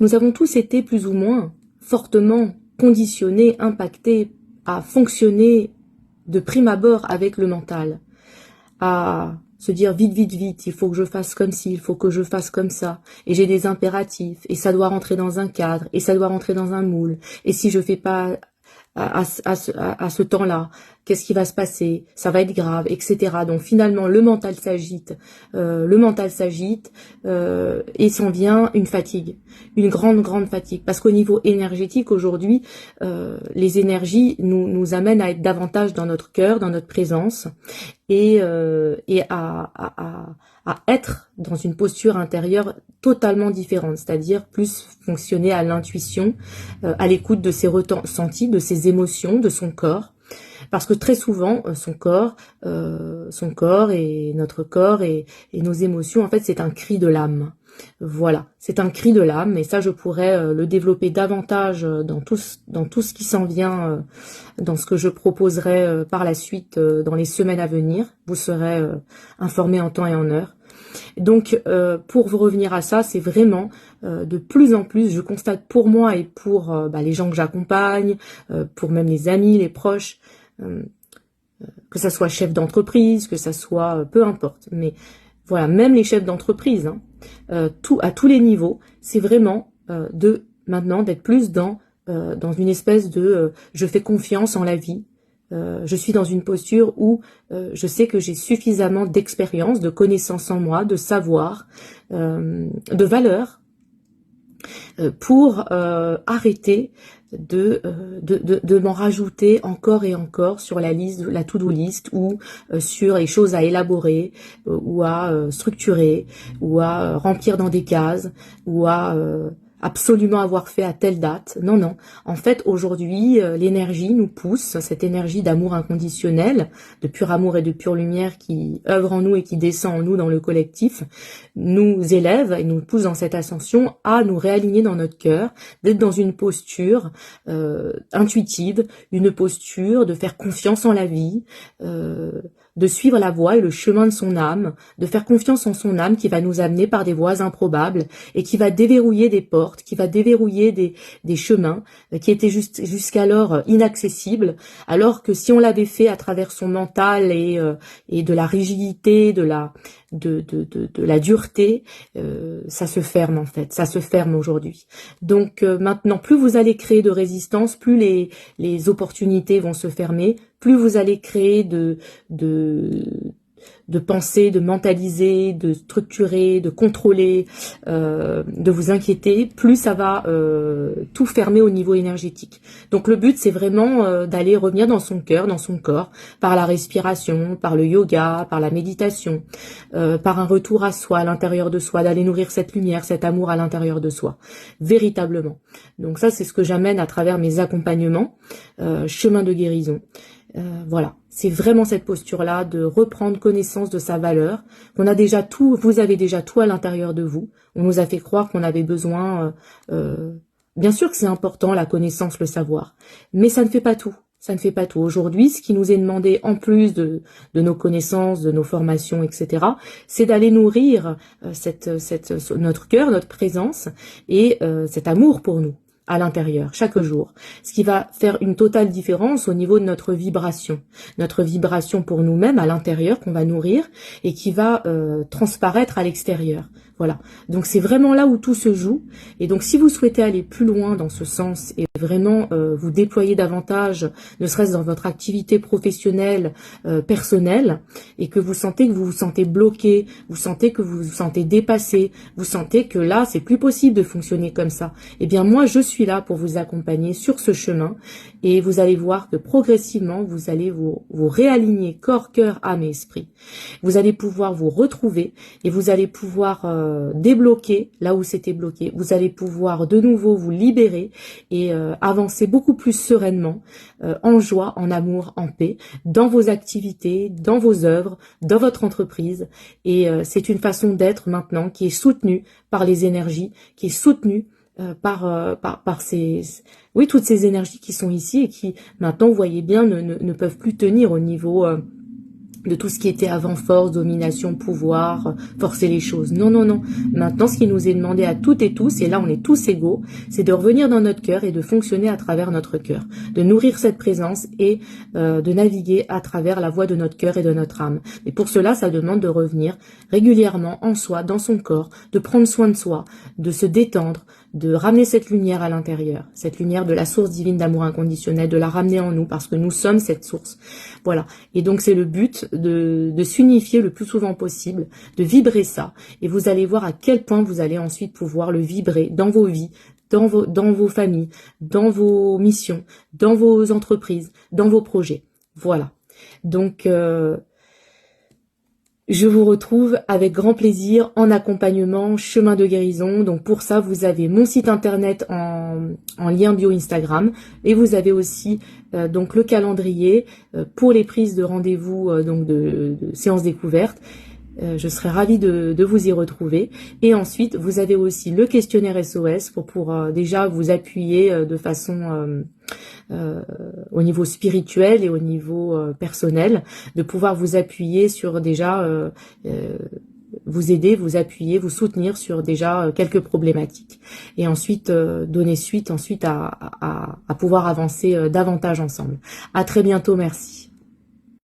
Nous avons tous été plus ou moins fortement conditionnés, impactés à fonctionner de prime abord avec le mental, à se dire vite, vite, vite, il faut que je fasse comme ci, il faut que je fasse comme ça, et j'ai des impératifs, et ça doit rentrer dans un cadre, et ça doit rentrer dans un moule, et si je fais pas à ce temps-là, qu'est-ce qui va se passer, ça va être grave, etc. Donc finalement le mental s'agite, et s'en vient une fatigue, une grande, grande fatigue, parce qu'au niveau énergétique aujourd'hui, les énergies nous amènent à être davantage dans notre cœur, dans notre présence, et à être dans une posture intérieure totalement différente, c'est-à-dire plus fonctionner à l'intuition, à l'écoute de ses ressentis, de ses émotions, de son corps, parce que très souvent son corps et notre corps et nos émotions, en fait, c'est un cri de l'âme. Voilà, c'est un cri de l'âme, et ça, je pourrais le développer davantage dans tout ce qui s'en vient, dans ce que je proposerai par la suite dans les semaines à venir. Vous serez informés en temps et en heure. Donc, pour vous revenir à ça, c'est vraiment de plus en plus, je constate pour moi et pour les gens que j'accompagne, pour même les amis, les proches, que ça soit chef d'entreprise, que ça soit peu importe, mais voilà, même les chefs d'entreprise, hein, à tous les niveaux, c'est vraiment maintenant d'être plus dans une espèce de je fais confiance en la vie. Je suis dans une posture où je sais que j'ai suffisamment d'expérience, de connaissances en moi, de savoir, de valeur, pour arrêter de m'en rajouter encore et encore sur la liste, la to-do list, ou sur les choses à élaborer, ou à structurer, ou à remplir dans des cases, ou à absolument avoir fait à telle date. Non, non. En fait, aujourd'hui, l'énergie nous pousse, cette énergie d'amour inconditionnel, de pur amour et de pure lumière qui œuvre en nous et qui descend en nous dans le collectif, nous élève et nous pousse dans cette ascension à nous réaligner dans notre cœur, d'être dans une posture intuitive, une posture de faire confiance en la vie, de suivre la voie et le chemin de son âme, de faire confiance en son âme qui va nous amener par des voies improbables et qui va déverrouiller des portes, qui va déverrouiller des chemins qui étaient jusqu'alors inaccessibles, alors que si on l'avait fait à travers son mental et de la rigidité, de la dureté, ça se ferme en fait, ça se ferme aujourd'hui. Donc maintenant, plus vous allez créer de résistance, plus les opportunités vont se fermer, plus vous allez créer de penser, de mentaliser, de structurer, de contrôler, de vous inquiéter, plus ça va tout fermer au niveau énergétique. Donc le but, c'est vraiment d'aller revenir dans son cœur, dans son corps, par la respiration, par le yoga, par la méditation, par un retour à soi, à l'intérieur de soi, d'aller nourrir cette lumière, cet amour à l'intérieur de soi, véritablement. Donc ça, c'est ce que j'amène à travers mes accompagnements, chemin de guérison. Voilà, c'est vraiment cette posture-là de reprendre connaissance de sa valeur. On a déjà tout, vous avez déjà tout à l'intérieur de vous. On nous a fait croire qu'on avait besoin. Bien sûr que c'est important la connaissance, le savoir, mais ça ne fait pas tout. Ça ne fait pas tout. Aujourd'hui, ce qui nous est demandé en plus de nos connaissances, de nos formations, etc., c'est d'aller nourrir notre cœur, notre présence et cet amour pour nous à l'intérieur, chaque jour. Ce qui va faire une totale différence au niveau de notre vibration pour nous-mêmes à l'intérieur qu'on va nourrir et qui va transparaître à l'extérieur. Voilà. Donc c'est vraiment là où tout se joue. Et donc si vous souhaitez aller plus loin dans ce sens et vraiment vous déployer davantage, ne serait-ce dans votre activité professionnelle, personnelle, et que vous vous sentez bloqué, vous sentez que vous vous sentez dépassé, vous sentez que là c'est plus possible de fonctionner comme ça, eh bien moi je suis là pour vous accompagner sur ce chemin, et vous allez voir que progressivement vous allez vous réaligner corps, cœur, âme et esprit. Vous allez pouvoir vous retrouver et vous allez pouvoir débloquer là où c'était bloqué. Vous allez pouvoir de nouveau vous libérer et avancer beaucoup plus sereinement, en joie, en amour, en paix, dans vos activités, dans vos œuvres, dans votre entreprise. Et c'est une façon d'être maintenant qui est soutenue par les énergies, qui est soutenue par toutes ces énergies qui sont ici et qui maintenant, vous voyez bien, ne peuvent plus tenir au niveau de tout ce qui était avant force, domination, pouvoir, forcer les choses. Non, non, non. Maintenant, ce qui nous est demandé à toutes et tous, et là on est tous égaux, c'est de revenir dans notre cœur et de fonctionner à travers notre cœur, de nourrir cette présence et de naviguer à travers la voie de notre cœur et de notre âme. Et pour cela, ça demande de revenir régulièrement en soi, dans son corps, de prendre soin de soi, de se détendre, de ramener cette lumière à l'intérieur, cette lumière de la source divine d'amour inconditionnel, de la ramener en nous parce que nous sommes cette source. Voilà. Et donc c'est le but de s'unifier le plus souvent possible, de vibrer ça. Et vous allez voir à quel point vous allez ensuite pouvoir le vibrer dans vos vies, dans vos familles, dans vos missions, dans vos entreprises, dans vos projets. Voilà. Donc je vous retrouve avec grand plaisir en accompagnement chemin de guérison. Donc pour ça, vous avez mon site internet en lien bio Instagram et vous avez aussi donc le calendrier pour les prises de rendez-vous donc de séances découvertes. Je serai ravie de vous y retrouver. Et ensuite, vous avez aussi le questionnaire SOS pour déjà vous appuyer de façon au niveau spirituel et au niveau personnel, de pouvoir vous appuyer sur déjà, vous aider, vous appuyer, vous soutenir sur déjà quelques problématiques. Et ensuite, donner suite ensuite à pouvoir avancer davantage ensemble. À très bientôt, merci.